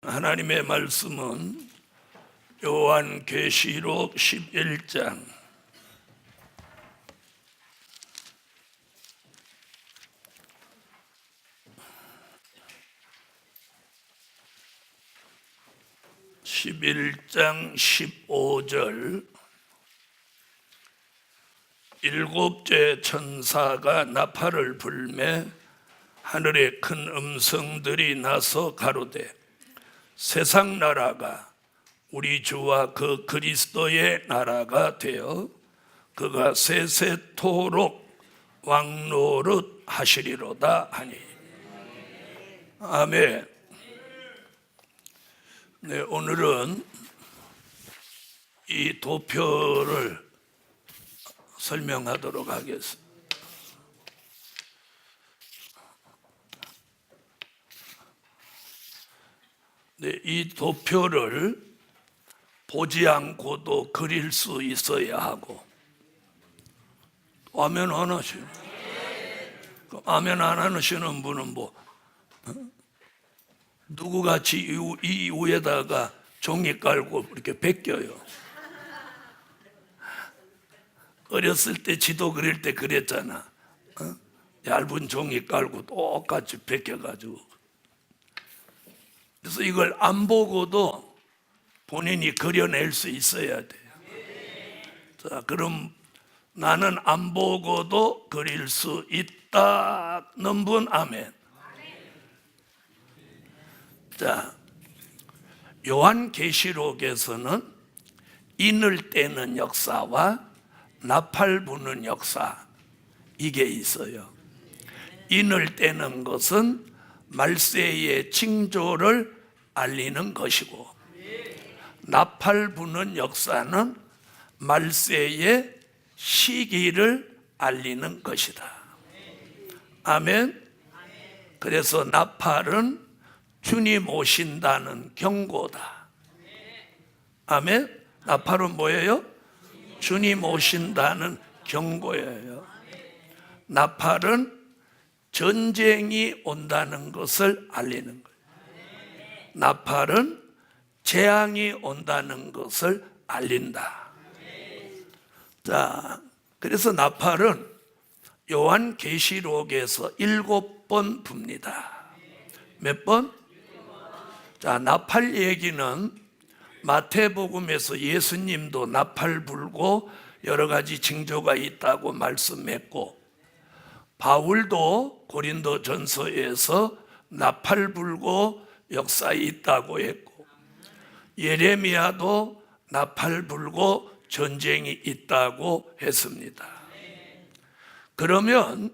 하나님의 말씀은 요한계시록 11장 15절 일곱째 천사가 나팔을 불매 하늘에 큰 음성들이 나서 가로되 세상 나라가 우리 주와 그 그리스도의 나라가 되어 그가 세세토록 왕노릇 하시리로다 하니. 아멘. 네, 오늘은 이 도표를 설명하도록 하겠습니다. 네, 이 도표를 보지 않고도 그릴 수 있어야 하고. 아멘 안 하시는? 아멘 안 하시는 분은 누구같이 이 위에다가 종이 깔고 이렇게 베껴요. 어렸을 때 지도 그릴 때 그랬잖아. 얇은 종이 깔고 똑같이 베껴가지고. 그래서 이걸 안 보고도 본인이 그려낼 수 있어야 돼요. 자, 그럼 나는 안 보고도 그릴 수 있다는 분 아멘. 자, 요한계시록에서는 인을 떼는 역사와 나팔 부는 역사, 이게 있어요. 인을 떼는 것은 말세의 징조를 알리는 것이고, 나팔 부는 역사는 말세의 시기를 알리는 것이다. 아멘. 그래서 나팔은 주님 오신다는 경고다. 아멘. 나팔은 뭐예요? 주님 오신다는 경고예요. 나팔은 전쟁이 온다는 것을 알리는 거예요. 나팔은 재앙이 온다는 것을 알린다. 자, 그래서 나팔은 요한계시록에서 7번 붑니다. 몇 번? 자, 나팔 얘기는 마태복음에서 예수님도 나팔 불고 여러 가지 징조가 있다고 말씀했고, 바울도 고린도 전서에서 나팔 불고 역사에 있다고 했고, 예레미야도 나팔 불고 전쟁이 있다고 했습니다. 그러면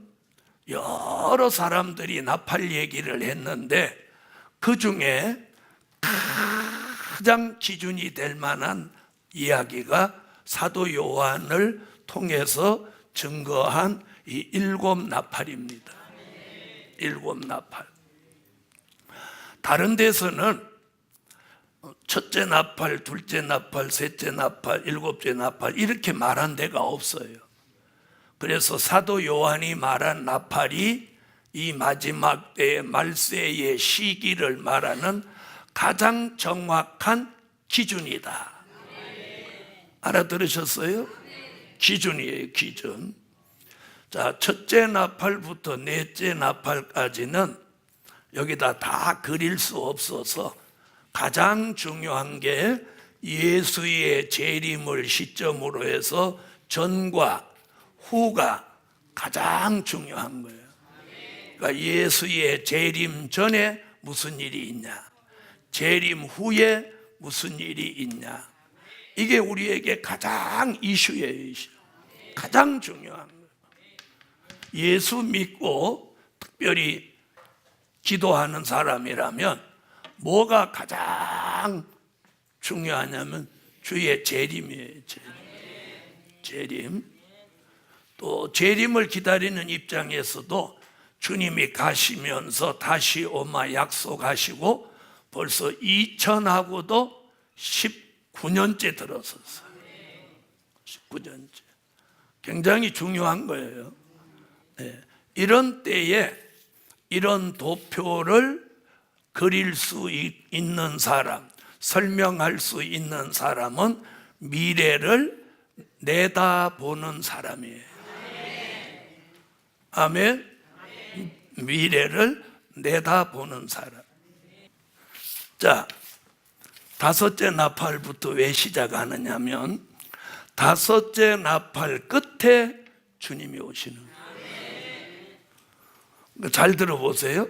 여러 사람들이 나팔 얘기를 했는데 그 중에 가장 기준이 될 만한 이야기가 사도 요한을 통해서 증거한 이 7나팔입니다. 7나팔. 다른 데서는 첫째 나팔, 둘째 나팔, 셋째 나팔, 일곱째 나팔 이렇게 말한 데가 없어요. 그래서 사도 요한이 말한 나팔이 이 마지막 때의 말세의 시기를 말하는 가장 정확한 기준이다. 알아들으셨어요? 기준이에요, 기준. 자, 첫째 나팔부터 넷째 나팔까지는 여기다 다 그릴 수 없어서 가장 중요한 게 예수의 재림을 시점으로 해서 전과 후가 가장 중요한 거예요. 그러니까 예수의 재림 전에 무슨 일이 있냐, 재림 후에 무슨 일이 있냐, 이게 우리에게 가장 이슈예요. 이슈. 가장 중요한 거예요. 예수 믿고 특별히 기도하는 사람이라면 뭐가 가장 중요하냐면 주의 재림이에요. 재림. 또 재림을 기다리는 입장에서도 주님이 가시면서 다시 오마 약속하시고 벌써 2000하고도 19년째 들어섰어요. 19년째. 굉장히 중요한 거예요. 네. 이런 때에 이런 도표를 그릴 수 있는 사람, 설명할 수 있는 사람은 미래를 내다보는 사람이에요. 아멘. 미래를 내다보는 사람. 자, 다섯째 나팔부터 왜 시작하느냐면 다섯째 나팔 끝에 주님이 오시는 거예요. 잘 들어보세요.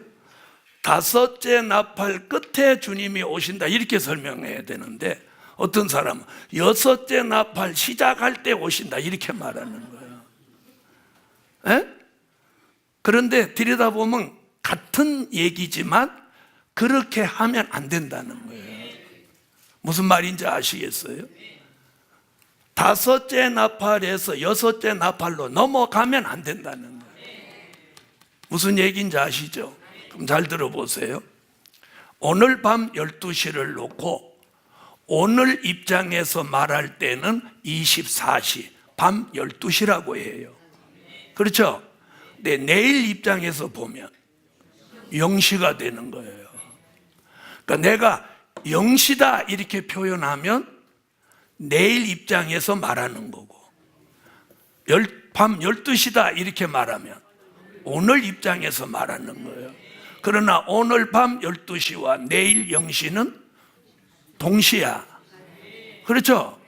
다섯째 나팔 끝에 주님이 오신다 이렇게 설명해야 되는데 어떤 사람은 여섯째 나팔 시작할 때 오신다 이렇게 말하는 거예요. 에? 그런데 들여다보면 같은 얘기지만 그렇게 하면 안 된다는 거예요. 무슨 말인지 아시겠어요? 다섯째 나팔에서 여섯째 나팔로 넘어가면 안 된다는 거예요. 무슨 얘기인지 아시죠? 그럼 잘 들어보세요. 오늘 밤 12시를 놓고 오늘 입장에서 말할 때는 24시, 밤 12시라고 해요. 그렇죠? 근데 내일 입장에서 보면 0시가 되는 거예요. 그러니까 내가 0시다 이렇게 표현하면 내일 입장에서 말하는 거고 밤 12시다 이렇게 말하면 오늘 입장에서 말하는 거예요. 그러나 오늘 밤 12시와 내일 0시는 동시야. 그렇죠?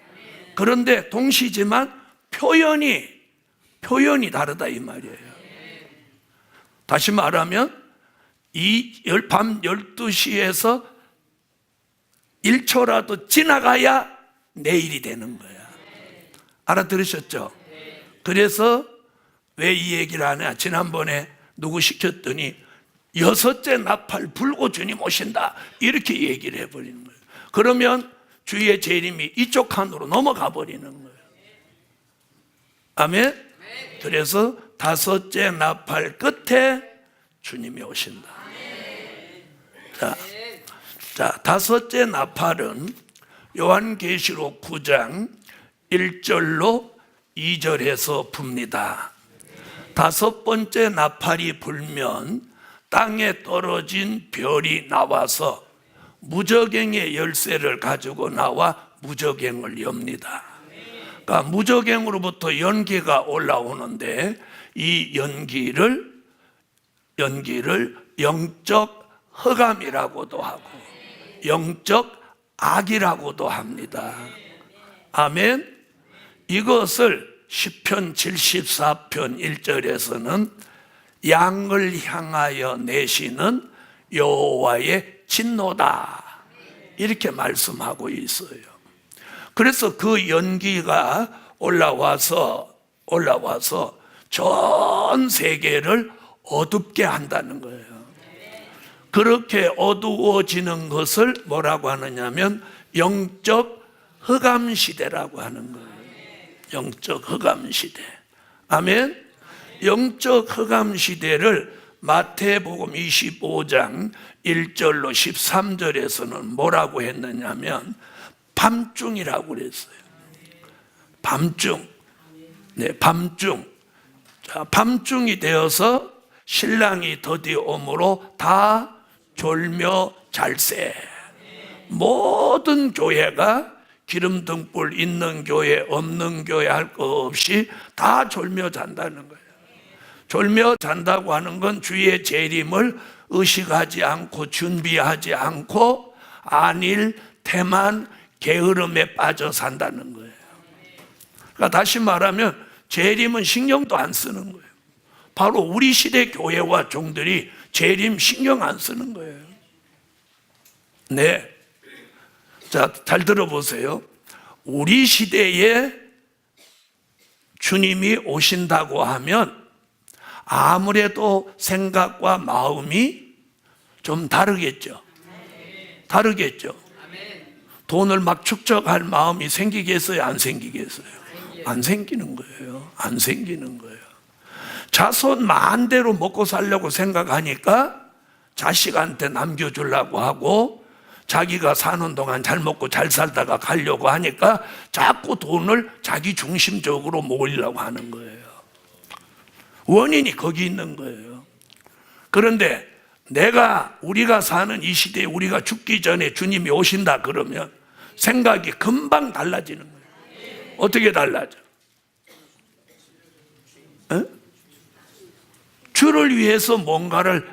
그런데 동시지만 표현이 다르다 이 말이에요. 다시 말하면 이 밤 12시에서 1초라도 지나가야 내일이 되는 거야. 알아들으셨죠? 그래서 왜 이 얘기를 하냐? 지난번에 누구 시켰더니 여섯째 나팔 불고 주님 오신다 이렇게 얘기를 해버리는 거예요. 그러면 주의 재림이 이쪽 칸으로 넘어가 버리는 거예요. 아멘? 그래서 다섯째 나팔 끝에 주님이 오신다. 자, 다섯째 나팔은 요한계시록 9장 1절로 2절에서 붑니다. 다섯 번째 나팔이 불면 땅에 떨어진 별이 나와서 무저갱의 열쇠를 가지고 나와 무저갱을 엽니다. 그러니까 무저갱으로부터 연기가 올라오는데 이 연기를 영적 흑암이라고도 하고 영적 악이라고도 합니다. 아멘. 이것을 시편 74편 1절에서는 양을 향하여 내시는 여호와의 진노다 이렇게 말씀하고 있어요. 그래서 그 연기가 올라와서 전 세계를 어둡게 한다는 거예요. 그렇게 어두워지는 것을 뭐라고 하느냐면 영적 흑암 시대라고 하는 거예요. 영적 흑암 시대. 아멘. 영적 흑암 시대를 마태복음 25장 1절로 13절에서는 뭐라고 했느냐면 밤중이라고 그랬어요. 밤중. 네, 밤중. 자, 밤중이 되어서 신랑이 드디어 오므로 다 졸며 잘세. 모든 교회가 기름 등불 있는 교회 없는 교회 할 거 없이 다 졸며 잔다는 거예요. 졸며 잔다고 하는 건 주의 재림을 의식하지 않고 준비하지 않고 안일 태만 게으름에 빠져 산다는 거예요. 그러니까 다시 말하면 재림은 신경도 안 쓰는 거예요. 바로 우리 시대 교회와 종들이 재림 신경 안 쓰는 거예요. 네. 자, 잘 들어보세요. 우리 시대에 주님이 오신다고 하면 아무래도 생각과 마음이 좀 다르겠죠. 돈을 막 축적할 마음이 생기겠어요? 안 생기겠어요? 안 생기는 거예요. 안 생기는 거예요. 자손 만대로 먹고 살려고 생각하니까 자식한테 남겨주려고 하고 자기가 사는 동안 잘 먹고 잘 살다가 가려고 하니까 자꾸 돈을 자기 중심적으로 모으려고 하는 거예요. 원인이 거기 있는 거예요. 그런데 우리가 사는 이 시대에 우리가 죽기 전에 주님이 오신다 그러면 생각이 금방 달라지는 거예요. 어떻게 달라져? 주를 위해서 뭔가를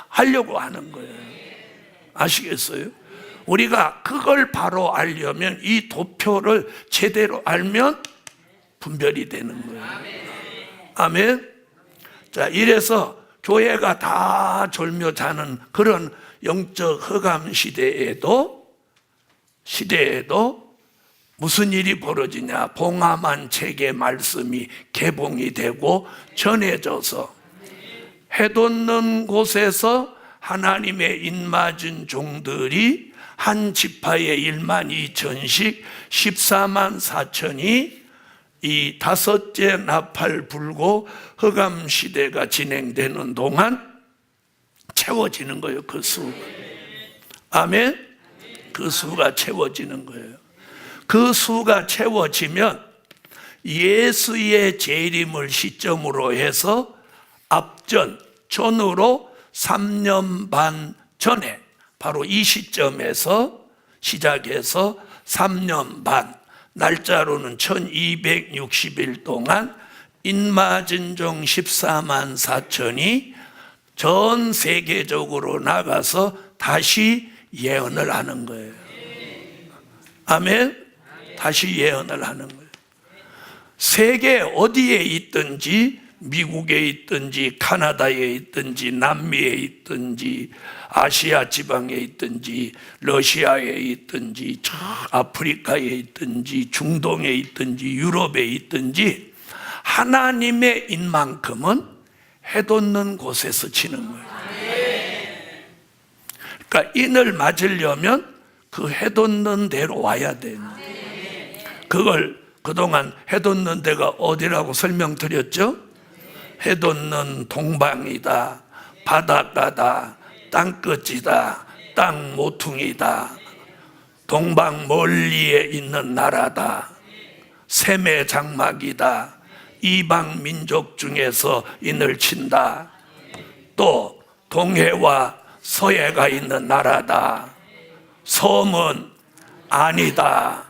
하려고 하는 거예요. 아시겠어요? 우리가 그걸 바로 알려면 이 도표를 제대로 알면 분별이 되는 거예요. 아멘. 자, 이래서 교회가 다 졸며 자는 그런 영적 흑암 시대에도 무슨 일이 벌어지냐? 봉함한 책의 말씀이 개봉이 되고 전해져서 해돋는 곳에서 하나님의 인맞은 종들이 한 지파에 1만 2천씩 14만 4천이 이 다섯째 나팔 불고 흑암 시대가 진행되는 동안 채워지는 거예요. 그 수. 아멘. 그 수가 채워지는 거예요. 그 수가 채워지면 예수의 재림을 시점으로 해서 전으로 3년 반 전에 바로 이 시점에서 시작해서 3년 반 날짜로는 1260일 동안 인마진종 14만 4천이 전 세계적으로 나가서 다시 예언을 하는 거예요. 아멘. 다시 예언을 하는 거예요. 세계 어디에 있든지, 미국에 있든지 카나다에 있든지 남미에 있든지 아시아 지방에 있든지 러시아에 있든지 아프리카에 있든지 중동에 있든지 유럽에 있든지 하나님의 인만큼은 해돋는 곳에서 치는 거예요. 그러니까 인을 맞으려면 그 해돋는 데로 와야 돼요. 그걸 그동안 해돋는 데가 어디라고 설명드렸죠? 해돋는 동방이다, 바닷가다, 땅끝이다, 땅 모퉁이다, 동방 멀리에 있는 나라다, 셈의 장막이다, 이방 민족 중에서 인을 친다, 또 동해와 서해가 있는 나라다, 섬은 아니다,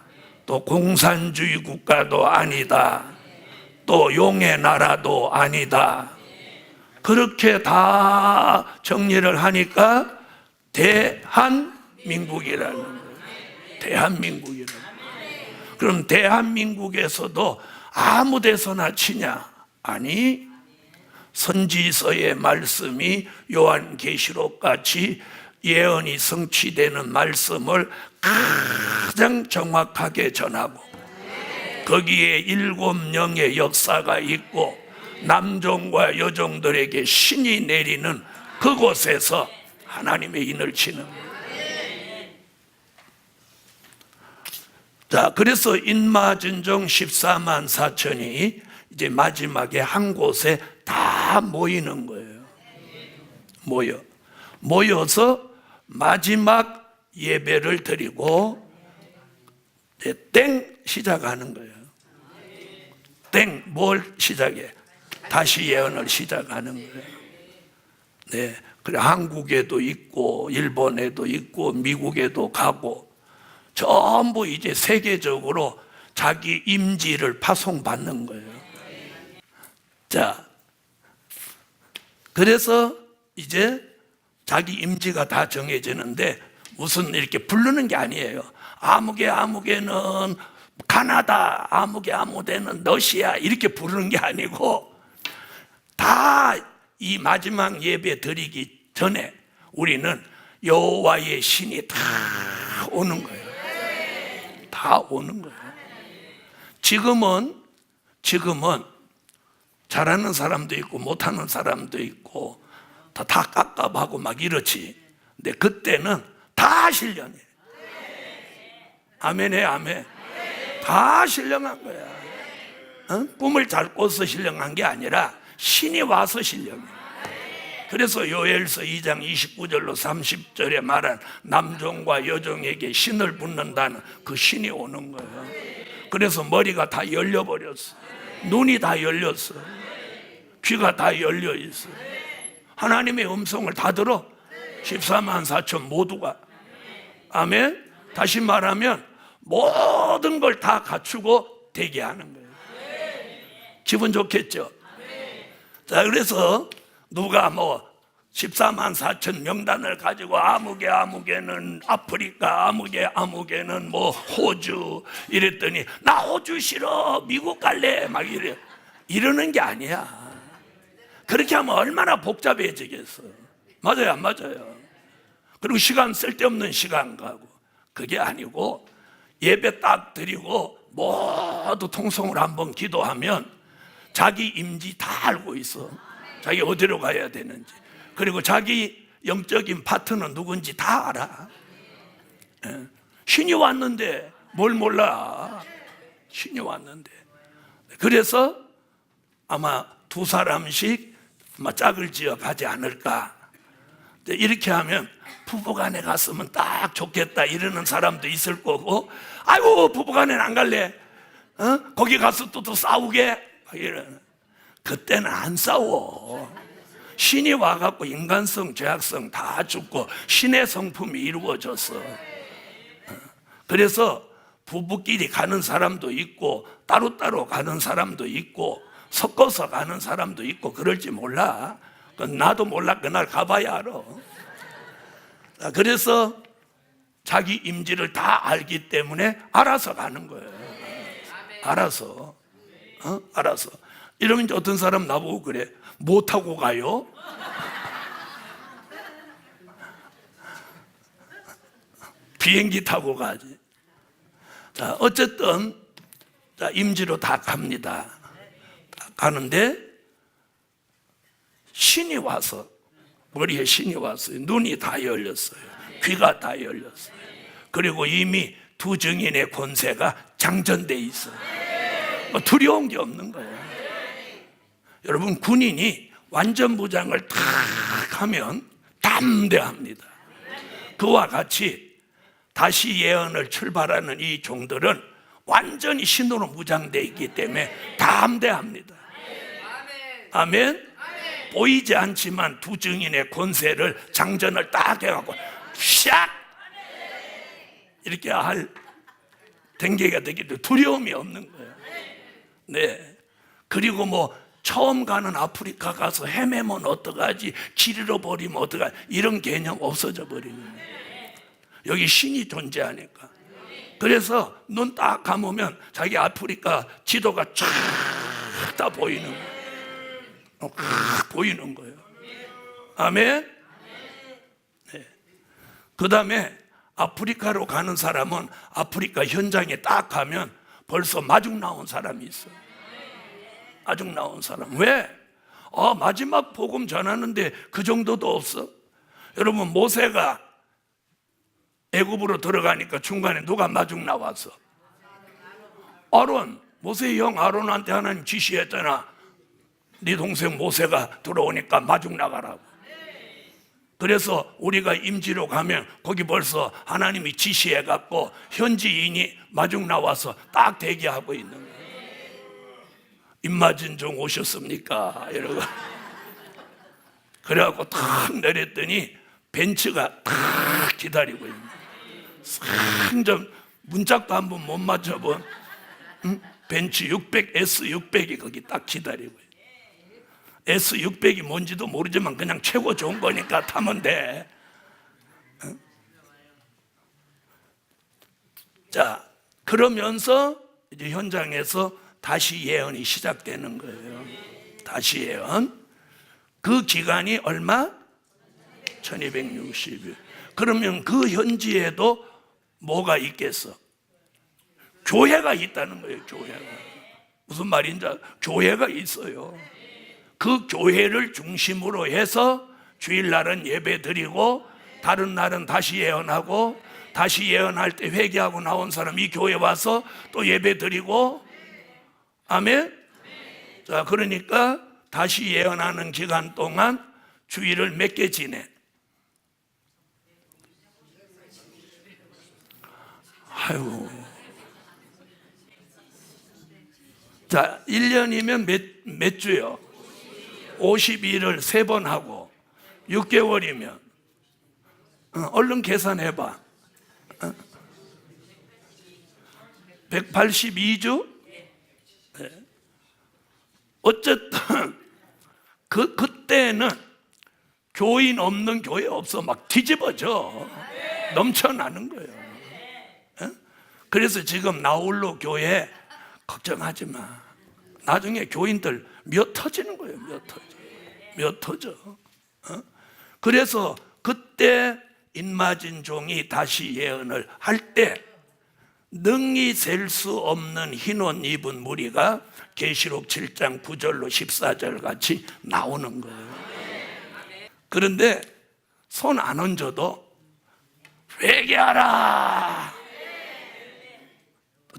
또 공산주의 국가도 아니다, 또 용의 나라도 아니다. 그렇게 다 정리를 하니까 대한민국이라는 거예요. 대한민국이라는 거예요. 그럼 대한민국에서도 아무 데서나 치냐? 아니, 선지서의 말씀이 요한계시록 같이 예언이 성취되는 말씀을 가장 정확하게 전하고 거기에 7영의 역사가 있고 남종과 여종들에게 신이 내리는 그곳에서 하나님의 인을 치는 거예요. 자, 그래서 인마진종 14만 4천이 이제 마지막에 한 곳에 다 모이는 거예요. 모여서 마지막 예배를 드리고 땡 시작하는 거예요. 땡 뭘 시작해? 다시 예언을 시작하는 거예요. 네, 그래 한국에도 있고 일본에도 있고 미국에도 가고 전부 이제 세계적으로 자기 임지를 파송받는 거예요. 자, 그래서 이제 자기 임지가 다 정해지는데 무슨 이렇게 부르는 게 아니에요. 아무개는 카나다, 아무데는 러시아 이렇게 부르는 게 아니고 다 이 마지막 예배 드리기 전에 우리는 여호와의 신이 다 오는 거예요. 다 오는 거예요. 지금은 잘하는 사람도 있고 못하는 사람도 있고 다 깝깝하고 막 이렇지. 근데 그때는 다 신령해. 아멘해, 아멘. 다 신령한 거야. 꿈을 잘 꿔서 신령한 게 아니라 신이 와서 신령해. 그래서 요엘서 2장 29절로 30절에 말한 남종과 여종에게 신을 붙는다는 그 신이 오는 거예요. 그래서 머리가 다 열려버렸어. 눈이 다 열렸어. 귀가 다 열려있어. 하나님의 음성을 다 들어? 14만 4천 모두가. 아멘. 다시 말하면 모든 걸 다 갖추고 대기하는 거예요. 기분 좋겠죠? 자, 그래서 누가 뭐 14만 4천 명단을 가지고 아무개는 아프리카, 아무개는 뭐 호주 이랬더니 나 호주 싫어, 미국 갈래 막 이러는 게 아니야. 그렇게 하면 얼마나 복잡해지겠어. 맞아요, 안 맞아요? 그리고 시간 쓸데없는 시간 가고. 그게 아니고 예배 딱 드리고 모두 통성으로 한번 기도하면 자기 임지 다 알고 있어. 자기 어디로 가야 되는지, 그리고 자기 영적인 파트너 누군지 다 알아. 신이 왔는데 뭘 몰라. 신이 왔는데. 그래서 아마 두 사람씩 아마 짝을 지어 가지 않을까. 이렇게 하면 부부간에 갔으면 딱 좋겠다 이러는 사람도 있을 거고, 아이고 부부간에는 안 갈래, 거기 가서 또 싸우게 이러는. 그때는 안 싸워. 신이 와갖고 인간성, 죄악성 다 죽고 신의 성품이 이루어졌어. 그래서 부부끼리 가는 사람도 있고 따로따로 가는 사람도 있고 섞어서 가는 사람도 있고 그럴지 몰라. 나도 몰라. 그날 가봐야 알아. 그래서 자기 임지를 다 알기 때문에 알아서 가는 거예요. 알아서. 알아서. 이러면 이제 어떤 사람 나보고 그래. 뭐 타고 가요? 비행기 타고 가지. 자, 어쨌든 자, 임지로 다 갑니다. 가는데 신이 와서, 머리에 신이 왔어요. 눈이 다 열렸어요. 귀가 다 열렸어요. 그리고 이미 두 증인의 권세가 장전돼 있어요. 두려운 게 없는 거예요. 여러분, 군인이 완전 무장을 탁 하면 담대합니다. 그와 같이 다시 예언을 출발하는 이 종들은 완전히 신으로 무장되어 있기 때문에 담대합니다. 아멘. 보이지 않지만 두 증인의 권세를 장전을 딱 해갖고 샥 이렇게 할 댕기가 되기 때문에 두려움이 없는 거예요. 네. 그리고 뭐 처음 가는 아프리카 가서 헤매면 어떡하지, 길 잃어버리면 어떡하지, 이런 개념 없어져 버리는 거예요. 여기 신이 존재하니까. 그래서 눈 딱 감으면 자기 아프리카 지도가 쫙 다 보이는 거예요. 보이는 거예요. 아멘. 네. 그 다음에 아프리카로 가는 사람은 아프리카 현장에 딱 가면 벌써 마중 나온 사람이 있어. 마중 나온 사람. 왜? 마지막 복음 전하는데 그 정도도 없어. 여러분, 모세가 애굽으로 들어가니까 중간에 누가 마중 나왔어? 아론. 모세의 형 아론한테 하나님 지시했잖아. 네 동생 모세가 들어오니까 마중 나가라고. 그래서 우리가 임지로 가면 거기 벌써 하나님이 지시해갖고 현지인이 마중 나와서 딱 대기하고 있는 거예요. 임마진 종 오셨습니까? 이러고. 그래갖고 탁 내렸더니 벤츠가 탁 기다리고 있는 거예요. 좀 문짝도 한번 못 맞춰본 벤츠 600, S600이 거기 딱 기다리고 있어요. S600이 뭔지도 모르지만 그냥 최고 좋은 거니까 타면 돼. 자, 그러면서 이제 현장에서 다시 예언이 시작되는 거예요. 다시 예언. 그 기간이 얼마? 1260일. 그러면 그 현지에도 뭐가 있겠어? 교회가 있다는 거예요. 교회가. 무슨 말인지 교회가 있어요. 그 교회를 중심으로 해서 주일날은 예배 드리고 다른 날은 다시 예언하고, 다시 예언할 때 회개하고 나온 사람 이 교회 와서 또 예배 드리고. 아멘. 자, 그러니까 다시 예언하는 기간 동안 주일을 몇 개 지내? 아유. 자, 1년이면 몇 주요? 52일을 3번 하고 6개월이면 얼른 계산해봐. 182주? 네. 어쨌든 그때는 교인 없는 교회 없어. 막 뒤집어져. 넘쳐나는 거예요. 그래서 지금 나홀로 교회 걱정하지 마. 나중에 교인들 몇 터지는 거예요. 몇 터져. 그래서 그때 인마진 종이 다시 예언을 할 때 능히 셀 수 없는 흰옷 입은 무리가 계시록 7장 9절로 14절 같이 나오는 거예요. 그런데 손 안 얹어도 회개하라.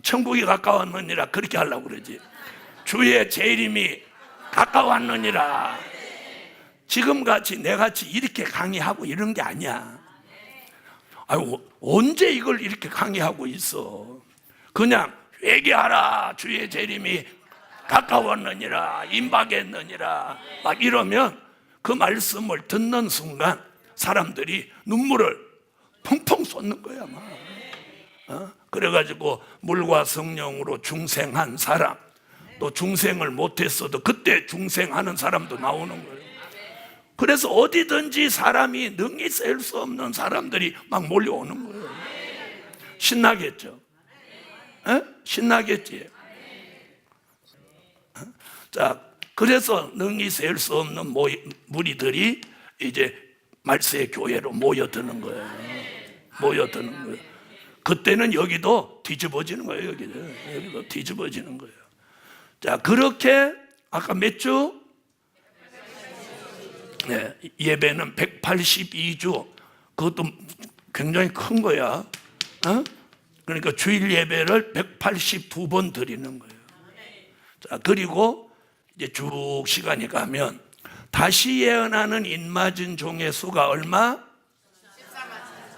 천국이 가까웠느니라 그렇게 하려고 그러지. 주의 재림이 가까웠느니라. 지금같이 내같이 이렇게 강의하고 이런 게 아니야. 아이고, 언제 이걸 이렇게 강의하고 있어. 그냥 회개하라. 주의 재림이 가까웠느니라. 임박했느니라. 막 이러면 그 말씀을 듣는 순간 사람들이 눈물을 펑펑 쏟는 거야. 막. 그래가지고 물과 성령으로 중생한 사람, 또 중생을 못했어도 그때 중생하는 사람도 나오는 거예요. 그래서 어디든지 사람이 능히 셀 수 없는 사람들이 막 몰려오는 거예요. 신나겠죠? 신나겠지? 자, 그래서 능히 셀 수 없는 무리들이 이제 말세의 교회로 모여드는 거예요. 모여드는 거예요. 그때는 여기도 뒤집어지는 거예요. 여기도 뒤집어지는 거예요. 자, 그렇게 아까 몇 주? 네, 예배는 182주. 그것도 굉장히 큰 거야. 그러니까 주일 예배를 182번 드리는 거예요. 자, 그리고 이제 쭉 시간이 가면 다시 예언하는 인맞은 종의 수가 얼마?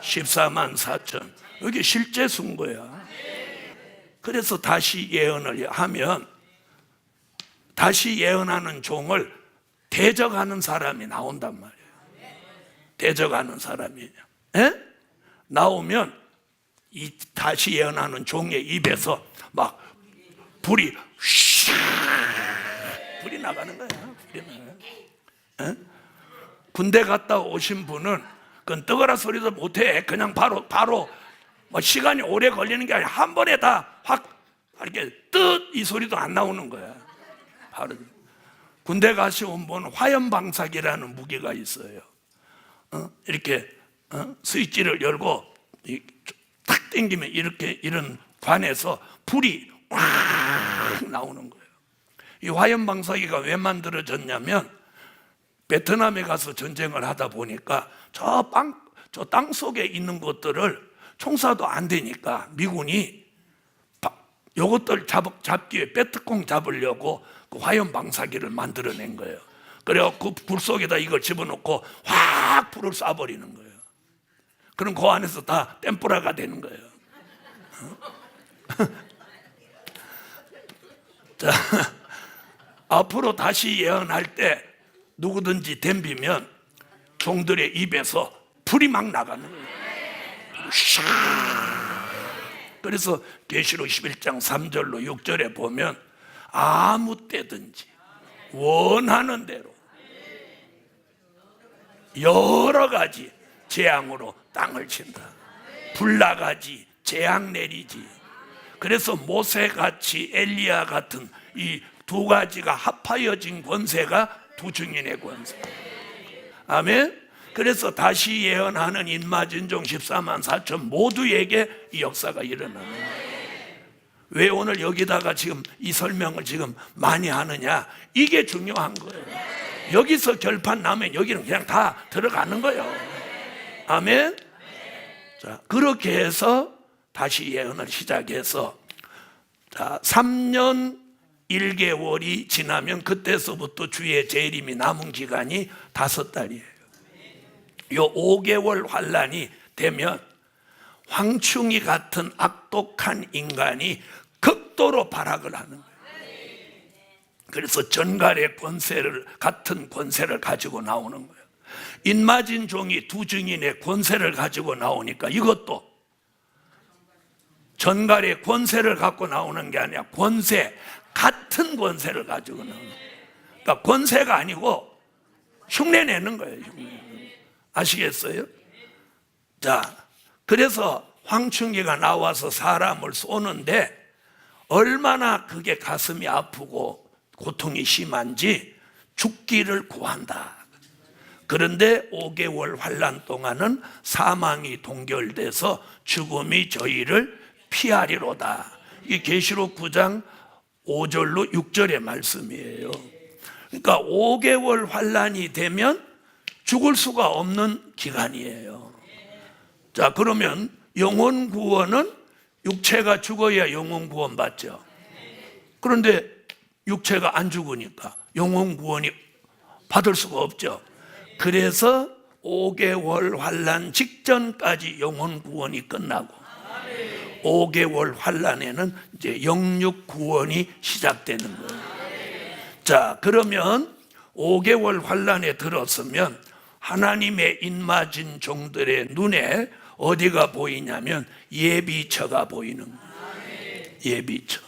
14만 4천. 이게 실제 수인 거야. 그래서 다시 예언을 하면 다시 예언하는 종을 대적하는 사람이 나온단 말이에요. 대적하는 사람이 나오면 이 다시 예언하는 종의 입에서 막 불이 나가는 거야. 불이 나가요. 군대 갔다 오신 분은 그건 뜨거라 소리도 못해. 그냥 바로 뭐 시간이 오래 걸리는 게 아니라 한 번에 다 확 이렇게 뜻 이 소리도 안 나오는 거야. 바로 군대 가시온 분은 화염방사기라는 무기가 있어요. 이렇게 스위치를 열고 탁 당기면 이렇게 이런 관에서 불이 확 나오는 거예요. 이 화염방사기가 왜 만들어졌냐면 베트남에 가서 전쟁을 하다 보니까 저 땅 속에 있는 것들을 총사도 안 되니까 미군이 요것들 잡기 위해 베트콩 잡으려고 그 화염 방사기를 만들어낸 거예요. 그래갖고 불 속에다 이걸 집어넣고 확 불을 쏴버리는 거예요. 그럼 그 안에서 다 템프라가 되는 거예요. 자, 앞으로 다시 예언할 때 누구든지 덤비면 종들의 입에서 불이 막 나가는 거예요. 그래서 계시록 11장 3절로 6절에 보면 아무 때든지 원하는 대로 여러 가지 재앙으로 땅을 친다. 불 나가지, 재앙 내리지. 그래서 모세같이 엘리야 같은 이 두 가지가 합하여진 권세가 두 증인의 권세. 아멘. 그래서 다시 예언하는 인마진종 14만 4천 모두에게 이 역사가 일어나는 거예요. 왜 오늘 여기다가 지금 이 설명을 지금 많이 하느냐? 이게 중요한 거예요. 여기서 결판 나면 여기는 그냥 다 들어가는 거예요. 아멘. 자, 그렇게 해서 다시 예언을 시작해서 자, 3년 1개월이 지나면 그때서부터 주의 재림이 남은 기간이 5달이에요. 요 5개월 환란이 되면 황충이 같은 악독한 인간이 극도로 발악을 하는 거예요. 그래서 전갈의 권세를 같은 권세를 가지고 나오는 거예요. 인마진 종이 두 증인의 권세를 가지고 나오니까 이것도 전갈의 권세를 갖고 나오는 게 아니라 권세, 같은 권세를 가지고 나오는 거예요. 그러니까 권세가 아니고 흉내내는 거예요. 아시겠어요? 자, 그래서 황충기가 나와서 사람을 쏘는데 얼마나 그게 가슴이 아프고 고통이 심한지 죽기를 구한다. 그런데 5개월 환난 동안은 사망이 동결돼서 죽음이 저희를 피하리로다. 이게 계시록 9장 5절로 6절의 말씀이에요. 그러니까 5개월 환난이 되면 죽을 수가 없는 기간이에요. 자, 그러면 영혼 구원은 육체가 죽어야 영혼 구원 받죠. 그런데 육체가 안 죽으니까 영혼 구원이 받을 수가 없죠. 그래서 5개월 환난 직전까지 영혼 구원이 끝나고 5개월 환난에는 이제 영육 구원이 시작되는 거예요. 자, 그러면 5개월 환난에 들었으면 하나님의 인마진 종들의 눈에 어디가 보이냐면 예비처가 보이는 거예요. 예비처.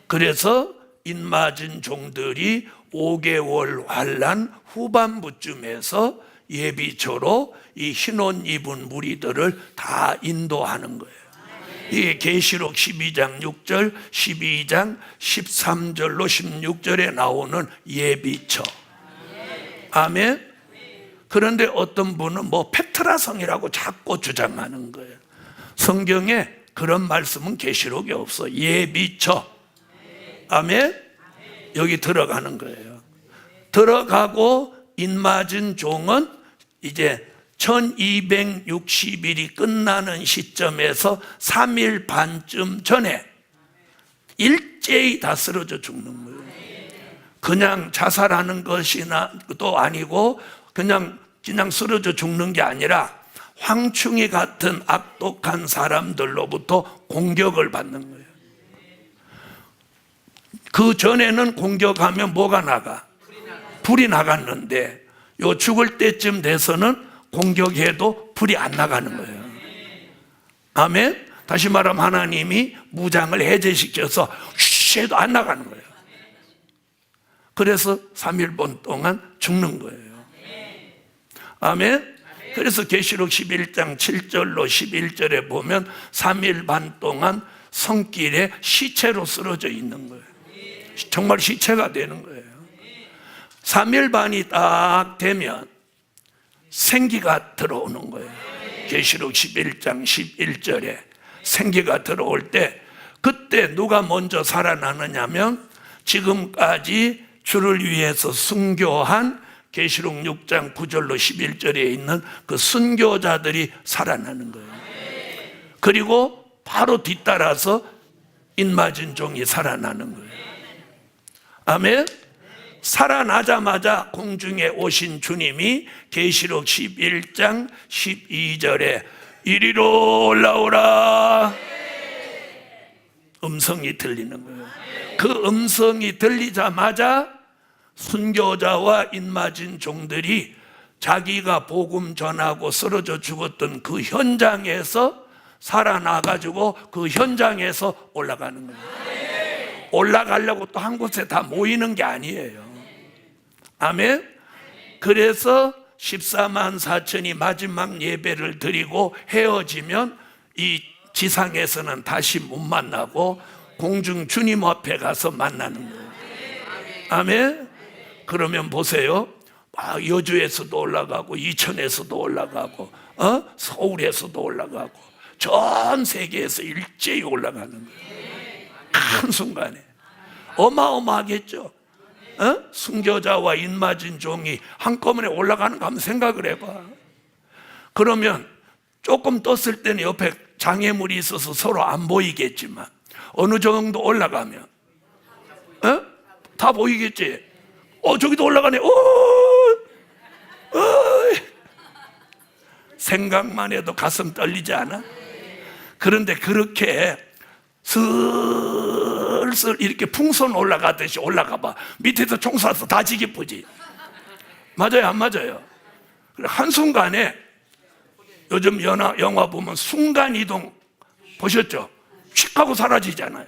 그래서 인마진 종들이 5개월 환난 후반부쯤에서 예비처로 이 흰옷 입은 무리들을 다 인도하는 거예요. 이게 계시록 12장 6절, 12장 13절로 16절에 나오는 예비처. 아멘. 그런데 어떤 분은 뭐 페트라성이라고 자꾸 주장하는 거예요. 성경에 그런 말씀은 계시록에 없어. 예비처. 아멘. 여기 들어가는 거예요. 들어가고 인맞은 종은 이제 1260일이 끝나는 시점에서 3일 반쯤 전에 일제히 다 쓰러져 죽는 거예요. 그냥 자살하는 것이나 또 아니고 그냥 쓰러져 죽는 게 아니라 황충이 같은 악독한 사람들로부터 공격을 받는 거예요. 그 전에는 공격하면 뭐가 나가? 불이 나갔는데 요 죽을 때쯤 돼서는 공격해도 불이 안 나가는 거예요. 아멘. 다시 말하면 하나님이 무장을 해제시켜서 쉬 해도 안 나가는 거예요. 그래서 3일 동안 죽는 거예요. 아멘. 그래서 계시록 11장 7절로 11절에 보면 3일 반 동안 성길에 시체로 쓰러져 있는 거예요. 정말 시체가 되는 거예요. 3일 반이 딱 되면 생기가 들어오는 거예요. 계시록 11장 11절에 생기가 들어올 때 그때 누가 먼저 살아나느냐면 지금까지 주를 위해서 순교한 계시록 6장 9절로 11절에 있는 그 순교자들이 살아나는 거예요. 그리고 바로 뒤따라서 인맞은 종이 살아나는 거예요. 아멘. 살아나자마자 공중에 오신 주님이 계시록 11장 12절에 이리로 올라오라 음성이 들리는 거예요. 그 음성이 들리자마자 순교자와 인맞은 종들이 자기가 복음 전하고 쓰러져 죽었던 그 현장에서 살아나가지고 그 현장에서 올라가는 거예요. 올라가려고 또 한 곳에 다 모이는 게 아니에요. 아멘. 그래서 14만 4천이 마지막 예배를 드리고 헤어지면 이 지상에서는 다시 못 만나고 공중 주님 앞에 가서 만나는 거예요. 아멘. 그러면 보세요. 여주에서도 올라가고 이천에서도 올라가고 서울에서도 올라가고 전 세계에서 일제히 올라가는 거예요. 큰 순간에 어마어마하겠죠. 순교자와 인맞은 종이 한꺼번에 올라가는 거 한번 생각을 해봐. 그러면 조금 떴을 때는 옆에 장애물이 있어서 서로 안 보이겠지만 어느 정도 올라가면 다 보이겠지. 저기도 올라가네. 생각만 해도 가슴 떨리지 않아? 그런데 그렇게 슬슬 이렇게 풍선 올라가듯이 올라가 봐. 밑에서 총 쏴서 다 지기쁘지. 맞아요, 안 맞아요? 한순간에 요즘 영화 보면 순간이동 보셨죠? 휙 하고 사라지잖아요.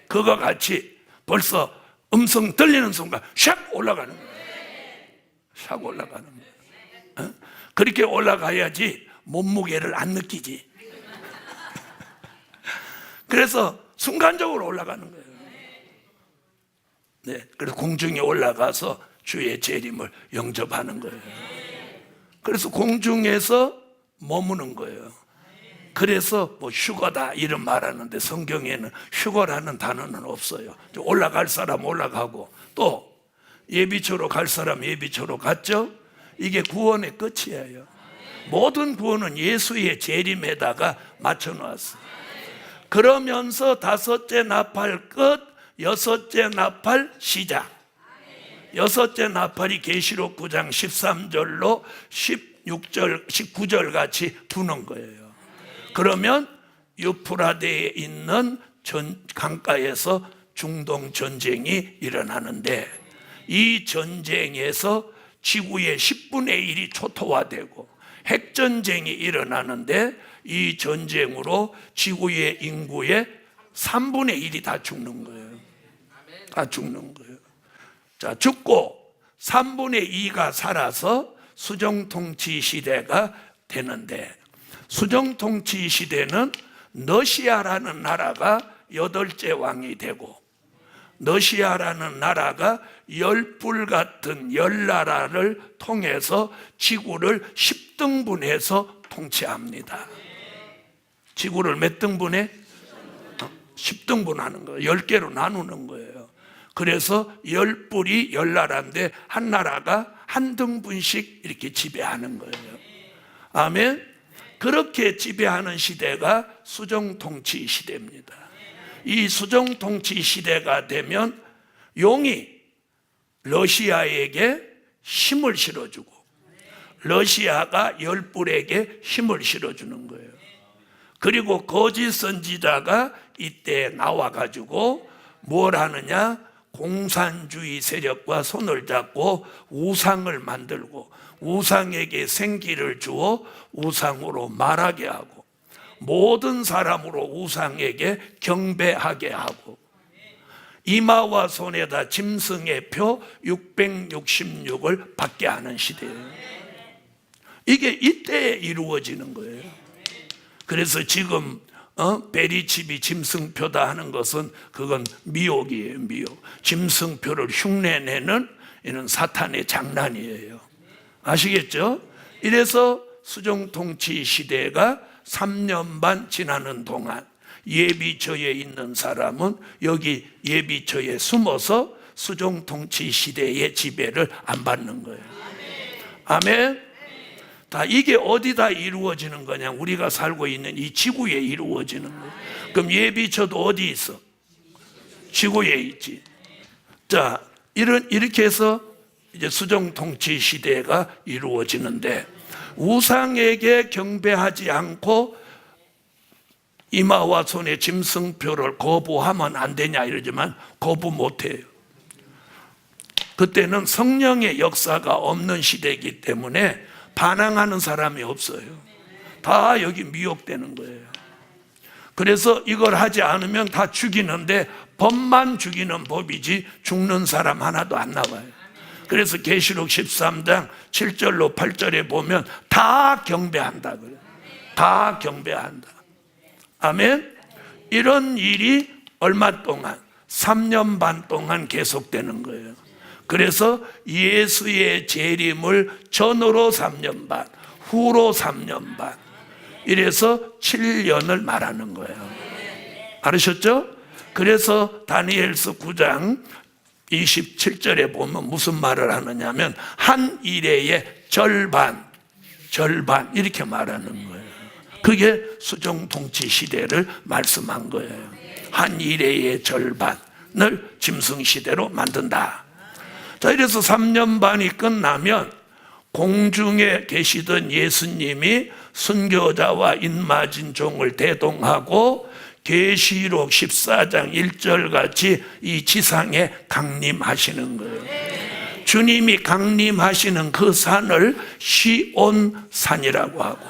그거 같이 벌써 음성 들리는 순간 샥 올라가는 거예요. 샥 올라가는 거예요. 그렇게 올라가야지 몸무게를 안 느끼지. 그래서 순간적으로 올라가는 거예요. 네, 그래서 공중에 올라가서 주의 재림을 영접하는 거예요. 그래서 공중에서 머무는 거예요. 그래서 뭐 휴거다 이런 말하는데 성경에는 휴거라는 단어는 없어요. 올라갈 사람 올라가고 또 예비처로 갈 사람 예비처로 갔죠. 이게 구원의 끝이에요. 모든 구원은 예수의 재림에다가 맞춰놓았어요. 그러면서 다섯째 나팔 끝, 여섯째 나팔 시작. 여섯째 나팔이 계시록 9장 13절로 16절, 19절 같이 부는 거예요. 그러면 유프라데에 있는 강가에서 중동 전쟁이 일어나는데 이 전쟁에서 지구의 10분의 1이 초토화되고 핵전쟁이 일어나는데 이 전쟁으로 지구의 인구의 3분의 1이 다 죽는 거예요. 다 죽는 거예요. 자, 죽고 3분의 2가 살아서 수정통치 시대가 되는데 수정통치 시대는 러시아라는 나라가 8째 왕이 되고 러시아라는 나라가 열불 같은 열나라를 통해서 지구를 10등분해서 통치합니다. 지구를 몇 등분해? 10등분하는 거예요. 10개로 나누는 거예요. 그래서 열불이 열나라인데 한 나라가 한 등분씩 이렇게 지배하는 거예요. 아멘. 그렇게 지배하는 시대가 수정통치 시대입니다. 이 수정통치 시대가 되면 용이 러시아에게 힘을 실어주고 러시아가 열불에게 힘을 실어주는 거예요. 그리고 거짓 선지자가 이때 나와가지고 뭘 하느냐? 공산주의 세력과 손을 잡고 우상을 만들고 우상에게 생기를 주어 우상으로 말하게 하고 모든 사람으로 우상에게 경배하게 하고 이마와 손에다 짐승의 표 666을 받게 하는 시대예요. 이게 이때에 이루어지는 거예요. 그래서 지금 베리칩이 짐승표다 하는 것은 그건 미혹이에요. 미혹. 짐승표를 흉내내는 이는 사탄의 장난이에요. 아시겠죠? 이래서 수정통치 시대가 3년 반 지나는 동안 예비처에 있는 사람은 여기 예비처에 숨어서 수정통치 시대의 지배를 안 받는 거예요. 아멘. 다 이게 어디다 이루어지는 거냐? 우리가 살고 있는 이 지구에 이루어지는 거예요. 그럼 예비처도 어디 있어? 지구에 있지. 자, 이렇게 해서 이제 수정통치 시대가 이루어지는데 우상에게 경배하지 않고 이마와 손에 짐승표를 거부하면 안 되냐 이러지만 거부 못해요. 그때는 성령의 역사가 없는 시대이기 때문에 반항하는 사람이 없어요. 다 여기 미혹되는 거예요. 그래서 이걸 하지 않으면 다 죽이는데 법만 죽이는 법이지 죽는 사람 하나도 안 나와요. 그래서 계시록 13장 7절로 8절에 보면 다 경배한다 그래요. 다 경배한다. 아멘. 이런 일이 얼마 동안 3년 반 동안 계속되는 거예요. 그래서 예수의 재림을 전으로 3년 반, 후로 3년 반, 이래서 7년을 말하는 거예요. 알으셨죠? 그래서 다니엘서 9장 27절에 보면 무슨 말을 하느냐면 한 일의 절반 이렇게 말하는 거예요. 그게 수정통치 시대를 말씀한 거예요. 한 일의 절반을 짐승시대로 만든다. 자, 이래서 3년 반이 끝나면 공중에 계시던 예수님이 순교자와 인마진 종을 대동하고 계시록 14장 1절 같이 이 지상에 강림하시는 거예요. 주님이 강림하시는 그 산을 시온산이라고 하고,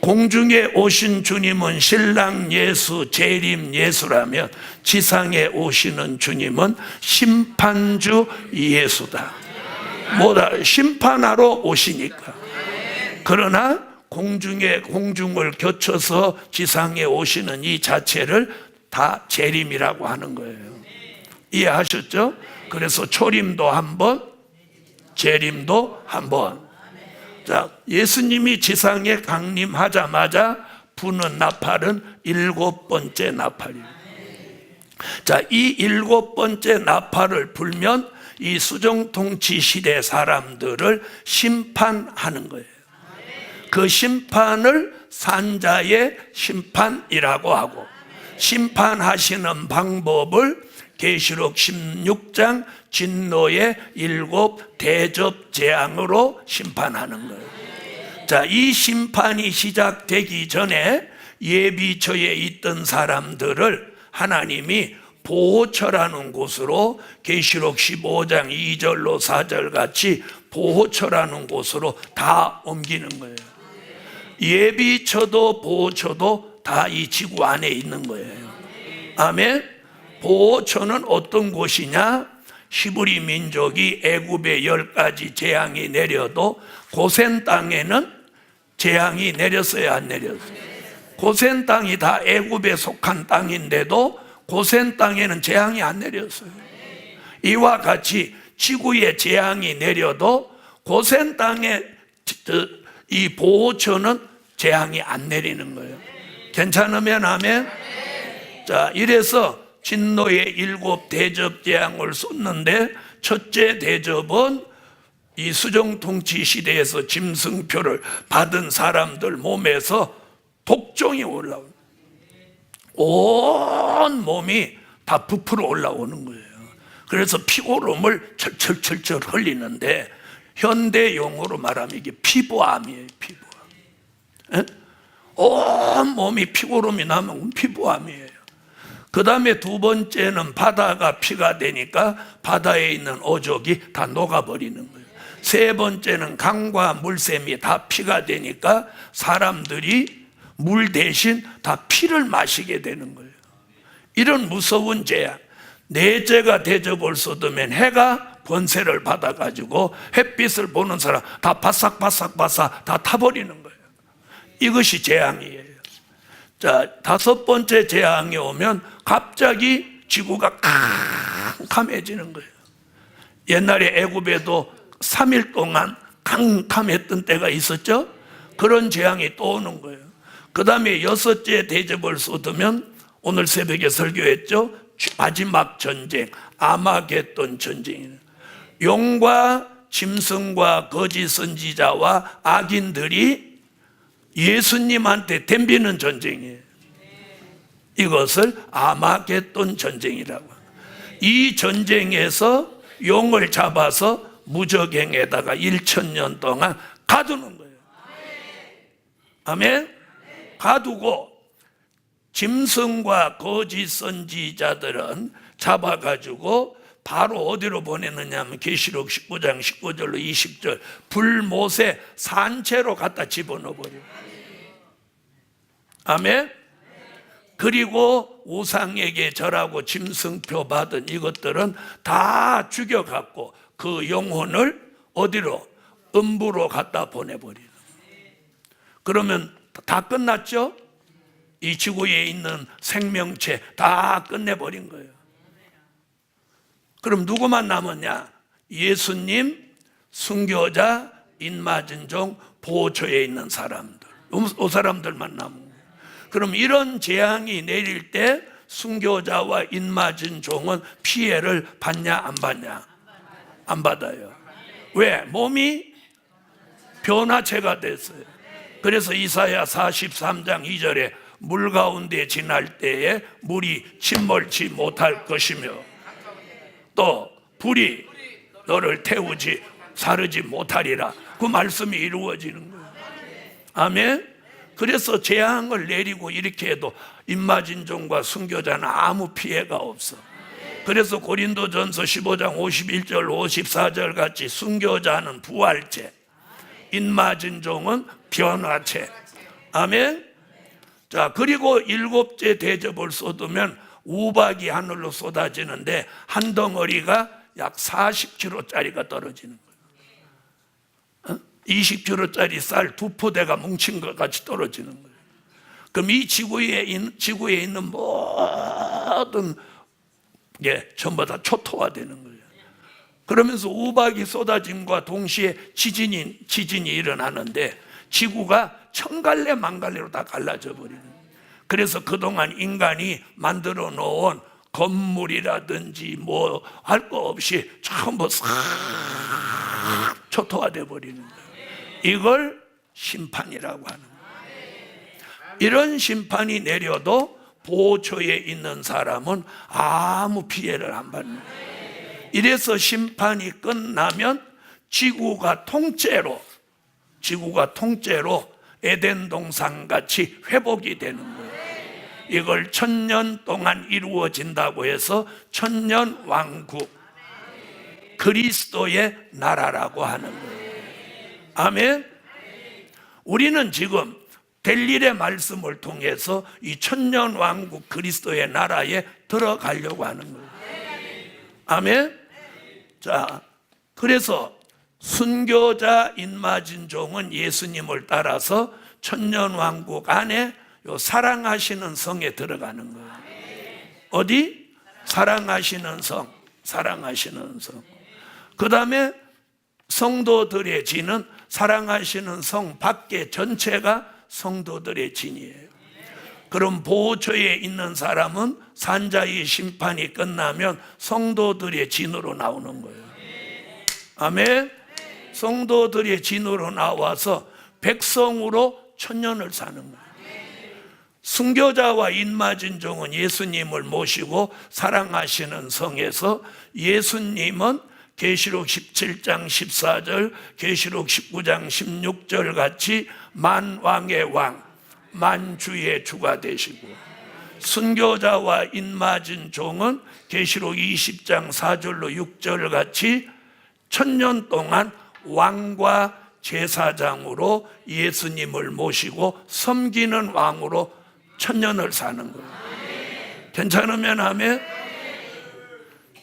공중에 오신 주님은 신랑 예수, 재림 예수라면 지상에 오시는 주님은 심판주 예수다. 뭐다? 심판하러 오시니까. 그러나 공중을 거쳐서 지상에 오시는 이 자체를 다 재림이라고 하는 거예요. 이해하셨죠? 그래서 초림도 한 번, 재림도 한 번. 자, 예수님이 지상에 강림하자마자 부는 나팔은 7번째 나팔이에요. 자, 이 7번째 나팔을 불면 이 수정통치 시대 사람들을 심판하는 거예요. 그 심판을 산자의 심판이라고 하고, 심판하시는 방법을 계시록 16장 진노의 7 대접 재앙으로 심판하는 거예요. 자, 이 심판이 시작되기 전에 예비처에 있던 사람들을 하나님이 보호처라는 곳으로, 계시록 15장 2절로 4절 같이 보호처라는 곳으로 다 옮기는 거예요. 예비처도 보호처도 다 이 지구 안에 있는 거예요. 아멘. 보호처는 어떤 곳이냐? 히브리 민족이 애굽에 10가지 재앙이 내려도 고센 땅에는 재앙이 내렸어요, 안 내렸어요? 고센 땅이 다 애굽에 속한 땅인데도 고센 땅에는 재앙이 안 내렸어요. 이와 같이 지구에 재앙이 내려도 고센 땅에 이 보호처는 재앙이 안 내리는 거예요. 괜찮으면 아멘. 자, 이래서 진노의 7 대접 재앙을 쏟는데, 첫째 대접은 이 수정통치 시대에서 짐승표를 받은 사람들 몸에서 독종이 올라오는, 온 몸이 다 부풀어 올라오는 거예요. 그래서 피고름을 철철철철 흘리는데, 현대 용어로 말하면 이게 피부암이에요. 피부암. 온 몸이 피고름이 나면 피부암이에요. 그 다음에 두 번째는 바다가 피가 되니까 바다에 있는 어족이 다 녹아버리는 거예요. 세 번째는 강과 물샘이 다 피가 되니까 사람들이 물 대신 다 피를 마시게 되는 거예요. 이런 무서운 재앙. 넷째가 대접을 쏟으면 해가 번세를 받아가지고 햇빛을 보는 사람 다 바싹바싹바싹 다 타버리는 거예요. 이것이 재앙이에요. 자, 다섯 번째 재앙이 오면 갑자기 지구가 캄캄해지는 거예요. 옛날에 애굽에도 3일 동안 캄캄했던 때가 있었죠. 그런 재앙이 또 오는 거예요. 그 다음에 여섯째 대접을 쏟으면 오늘 새벽에 설교했죠. 마지막 전쟁, 아마겟돈 전쟁이에요. 용과 짐승과 거짓 선지자와 악인들이 예수님한테 덤비는 전쟁이에요. 이것을 아마겟돈 전쟁이라고 합니다. 이 전쟁에서 용을 잡아서 무적행에다가 1000년 동안 가두는 거예요. 아멘? 가두고 짐승과 거짓 선지자들은 잡아가지고 바로 어디로 보내느냐 하면 계시록 19장 19절로 20절 불못에 산채로 갖다 집어넣어버려요. 아멘. 그리고 우상에게 절하고 짐승표 받은 이것들은 다 죽여갖고 그 영혼을 어디로? 음부로 갖다 보내버리는. 그러면 다 끝났죠? 이 지구에 있는 생명체 다 끝내버린 거예요. 그럼 누구만 남았냐? 예수님, 순교자, 인맞은 종, 보호처에 있는 사람들. 이 사람들만 남은 거예요. 그럼 이런 재앙이 내릴 때 순교자와 인맞은 종은 피해를 받냐 안 받냐? 안 받아요. 왜? 몸이 변화체가 됐어요. 그래서 이사야 43장 2절에 물 가운데 지날 때에 물이 침몰치 못할 것이며 또 불이 너를 태우지 사르지 못하리라. 그 말씀이 이루어지는 거예요. 아멘. 그래서 재앙을 내리고 이렇게 해도 인마진종과 순교자는 아무 피해가 없어. 그래서 고린도전서 15장 51절 54절 같이 순교자는 부활체, 인맞은 종은 변화체. 아멘. 자, 그리고 일곱째 대접을 쏟으면 우박이 하늘로 쏟아지는데 한 덩어리가 약 40kg짜리가 떨어지는 거예요. 20kg짜리 쌀 2포대가 뭉친 것 같이 떨어지는 거예요. 그럼 이 지구에 있는 모든 게 전부 다 초토화되는 거예요. 그러면서 우박이 쏟아짐과 동시에 지진이 일어나는데 지구가 천갈래 만갈래로 다 갈라져 버리는 거예요. 그래서 그동안 인간이 만들어 놓은 건물이라든지 뭐 할 거 없이 전부 싹 초토화돼 버리는 거예요. 이걸 심판이라고 하는 거예요. 이런 심판이 내려도 보초에 있는 사람은 아무 피해를 안 받는 거예요. 이래서 심판이 끝나면 지구가 통째로 에덴 동산 같이 회복이 되는 거예요. 이걸 1000년 동안 이루어진다고 해서 천년왕국, 그리스도의 나라라고 하는 거예요. 아멘. 우리는 지금 될 일의 말씀을 통해서 이 천년왕국 그리스도의 나라에 들어가려고 하는 거예요. 아멘. 자, 그래서 순교자 인맞은 종은 예수님을 따라서 천년왕국 안에 요 사랑하시는 성에 들어가는 거예요. 어디? 사랑하시는 성. 그 다음에 성도들의 진은 사랑하시는 성 밖에 전체가 성도들의 진이에요. 그럼 보호처에 있는 사람은 산자의 심판이 끝나면 성도들의 진으로 나오는 거예요. 아멘. 성도들의 진으로 나와서 백성으로 천년을 사는 거예요. 순교자와 인맞은 종은 예수님을 모시고 사랑하시는 성에서 예수님은 계시록 17장 14절, 계시록 19장 16절 같이 만왕의 왕, 만주의 주가 되시고, 순교자와 인맞은 종은 계시록 20장 4절로 6절 같이 천년 동안 왕과 제사장으로 예수님을 모시고 섬기는 왕으로 천년을 사는 거예요. 괜찮으면 아멘.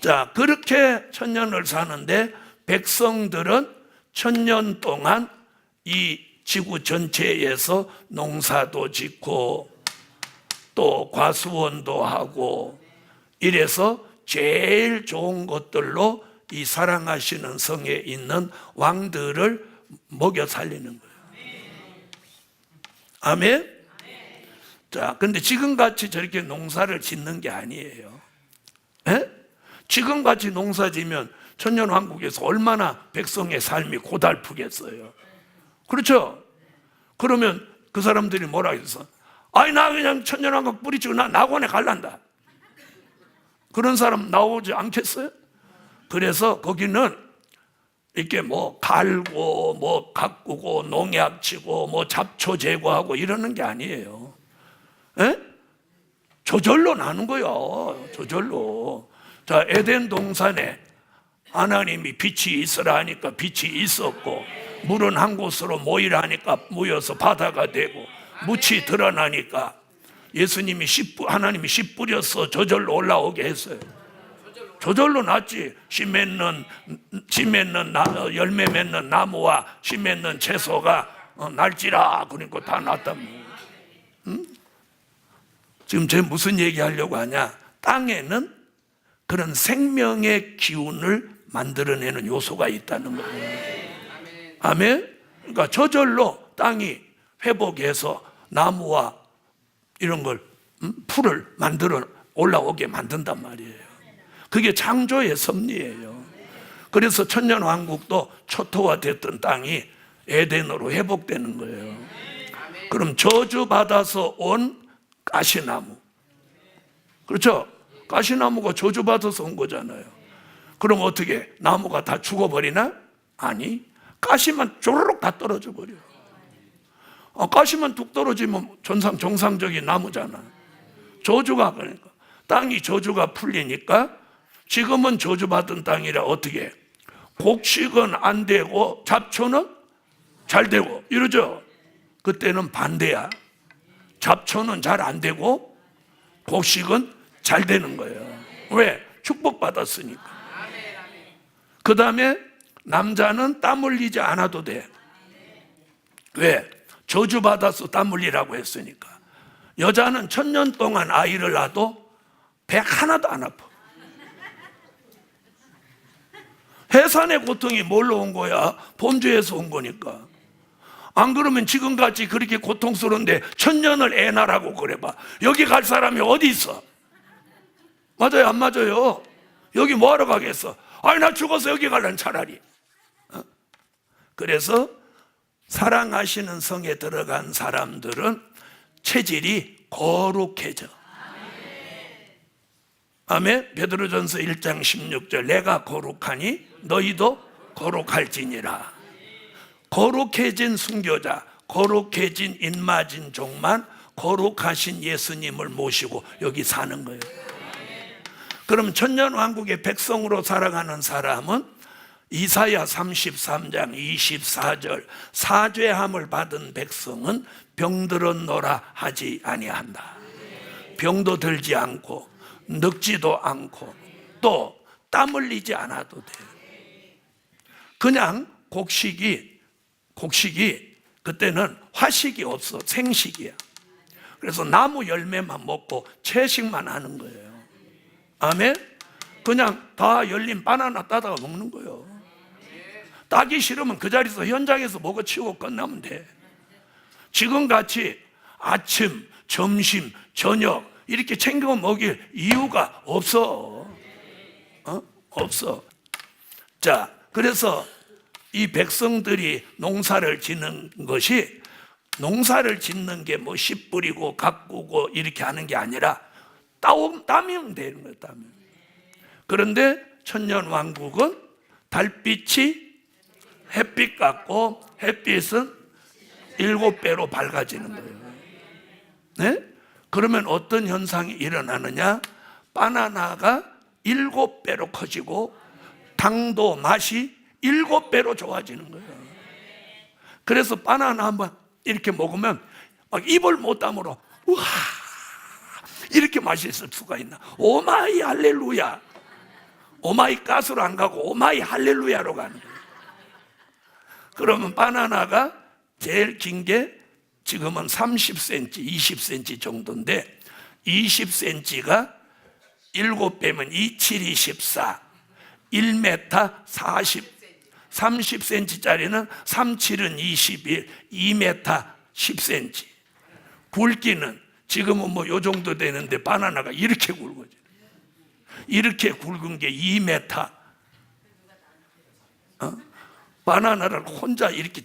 자, 그렇게 천년을 사는데 백성들은 천년 동안 이 지구 전체에서 농사도 짓고 또 과수원도 하고 이래서 제일 좋은 것들로 이 사랑하시는 성에 있는 왕들을 먹여 살리는 거예요. 아멘. 자, 근데 지금같이 저렇게 농사를 짓는 게 아니에요. 에? 지금같이 농사 지면 천년왕국에서 얼마나 백성의 삶이 고달프겠어요. 그렇죠? 그러면 그 사람들이 뭐라 해서 아니 나 그냥 천년왕국 뿌리치고 나 낙원에 갈란다. 그런 사람 나오지 않겠어요? 그래서 거기는 이렇게 뭐 갈고 뭐 가꾸고 농약 치고 뭐 잡초 제거하고 이러는 게 아니에요. 에? 저절로 나는 거예요. 저절로. 자, 에덴 동산에 하나님이 빛이 있으라 하니까 빛이 있었고, 물은 한 곳으로 모이라 하니까 모여서 바다가 되고, 묻이 드러나니까 하나님이 씨 뿌려서 저절로 올라오게 했어요. 저절로 났지. 씨 맺는 열매 맺는 나무와 씨 맺는 채소가 날지라 그러니까 다 났단 말이에요. 응? 지금 제가 무슨 얘기하려고 하냐? 땅에는 그런 생명의 기운을 만들어내는 요소가 있다는 거예요. 아멘. 그러니까 저절로 땅이 회복해서 나무와 이런 걸 풀을 만들어 올라오게 만든단 말이에요. 그게 창조의 섭리예요. 그래서 천년왕국도 초토화됐던 땅이 에덴으로 회복되는 거예요. 그럼 저주받아서 온 가시나무, 그렇죠? 가시나무가 저주받아서 온 거잖아요. 그럼 어떻게? 나무가 다 죽어버리나? 아니, 가시만 쪼르륵 다 떨어져 버려요. 가시만 뚝 떨어지면 정상적인 나무잖아. 저주가, 그러니까 땅이 저주가 풀리니까 지금은 저주받은 땅이라 어떻게? 곡식은 안 되고 잡초는 잘 되고 이러죠. 그때는 반대야. 잡초는 잘 안 되고 곡식은 잘 되는 거예요. 왜? 축복받았으니까. 그 다음에 남자는 땀 흘리지 않아도 돼. 왜? 저주받아서 땀 흘리라고 했으니까. 여자는 1000년 동안 아이를 낳아도 배 하나도 안 아파. 해산의 고통이 뭘로 온 거야? 범죄에서 온 거니까. 안 그러면 지금같이 그렇게 고통스러운데 1000년을 애 낳으라고 그래봐. 여기 갈 사람이 어디 있어? 맞아요, 안 맞아요? 여기 뭐하러 가겠어? 아니, 나 죽어서 여기 갈란 차라리. 그래서 사랑하시는 성에 들어간 사람들은 체질이 거룩해져. 아멘. 베드로전서 1장 16절, 내가 거룩하니 너희도 거룩할지니라. 거룩해진 순교자, 거룩해진 인마진 종만 거룩하신 예수님을 모시고 여기 사는 거예요. 그럼 천년왕국의 백성으로 살아가는 사람은 이사야 33장 24절, 사죄함을 받은 백성은 병들었노라 하지 아니한다. 병도 들지 않고 늙지도 않고 또 땀 흘리지 않아도 돼. 그냥 곡식이 그때는 화식이 없어. 생식이야. 그래서 나무 열매만 먹고 채식만 하는 거예요. 아멘? 그냥 다 열린 바나나 따다가 먹는 거예요. 따기 싫으면 그 자리에서 현장에서 먹어치우고 끝나면 돼. 지금같이 아침, 점심, 저녁 이렇게 챙겨 먹일 이유가 없어. 없어. 자, 그래서 이 백성들이 농사를 짓는 것이, 농사를 짓는 게 뭐 씨 뿌리고 가꾸고 이렇게 하는 게 아니라 따면 되는 거예요. 따면. 그런데 천년왕국은 달빛이 햇빛 같고 햇빛은 7배로 밝아지는 거예요. 네? 그러면 어떤 현상이 일어나느냐? 바나나가 7배로 커지고 당도 맛이 7배로 좋아지는 거예요. 그래서 바나나 한번 이렇게 먹으면 막 입을 못 다물어. 우와, 이렇게 맛있을 수가 있나? 오마이 할렐루야. 오마이 가스로 안 가고 오마이 할렐루야로 가는 거예요. 그러면 바나나가 제일 긴 게 지금은 30cm, 20cm 정도인데 20cm가 7배면 27이 14, 1m 40, 30cm짜리는 37은 21, 2m 10cm. 굵기는 지금은 뭐 요 정도 되는데 바나나가 이렇게 굵어져. 이렇게 굵은 게 2m. 바나나를 혼자 이렇게.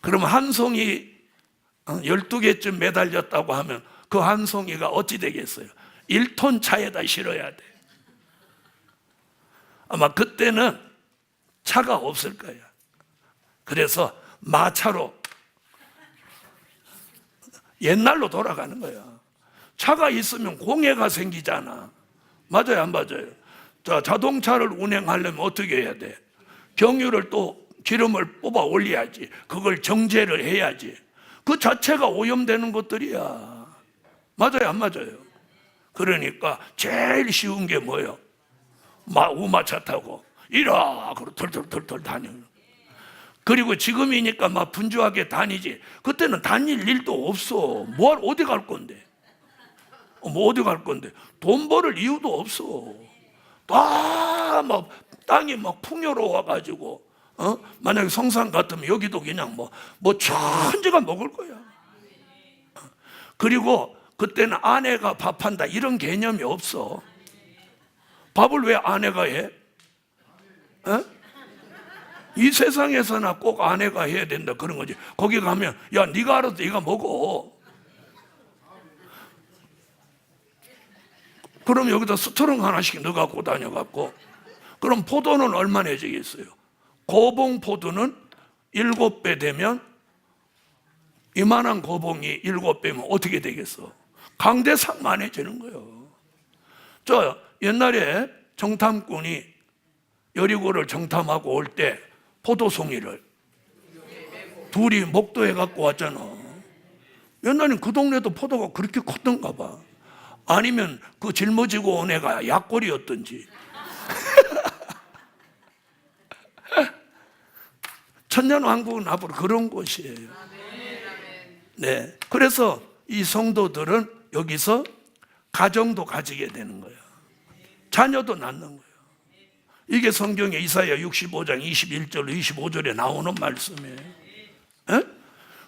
그러면 한 송이 12개쯤 매달렸다고 하면 그 한 송이가 어찌 되겠어요? 1톤 차에다 실어야 돼. 아마 그때는 차가 없을 거야. 그래서 마차로 옛날로 돌아가는 거야. 차가 있으면 공해가 생기잖아. 맞아요, 안 맞아요? 자, 자동차를 운행하려면 어떻게 해야 돼? 경유를 또 기름을 뽑아 올려야지. 그걸 정제를 해야지. 그 자체가 오염되는 것들이야. 맞아요, 안 맞아요? 그러니까 제일 쉬운 게 뭐예요? 우마차 타고 이렇게 덜덜덜덜 다니는. 그리고 지금이니까 막 분주하게 다니지. 그때는 다닐 일도 없어. 어디 갈 건데? 어디 갈 건데? 돈 벌을 이유도 없어. 다 막 땅이 막 풍요로워가지고, 만약에 성산 같으면 여기도 그냥 뭐 천지가 먹을 거야. 그리고 그때는 아내가 밥한다 이런 개념이 없어. 밥을 왜 아내가 해? 이 세상에서나 꼭 아내가 해야 된다 그런 거지. 거기 가면 야, 네가 알아서 네가 먹어. 그럼 여기다 스트롱 하나씩 넣어 갖고 다녀 갖고. 그럼 포도는 얼마나 해지겠어요? 고봉 포도는 7배 되면, 이만한 고봉이 7배면 어떻게 되겠어? 강대상만해지는 거예요. 저 옛날에 정탐꾼이 여리고를 정탐하고 올 때 포도송이를 둘이 목도해 갖고 왔잖아. 옛날엔 그 동네도 포도가 그렇게 컸던가 봐. 아니면 그 짊어지고 온 애가 약골이었던지. 천년왕국은 앞으로 그런 곳이에요. 네, 그래서 이 성도들은 여기서 가정도 가지게 되는 거예요. 자녀도 낳는 거예요. 이게 성경의 이사야 65장 21절 25절에 나오는 말씀이에요. 에?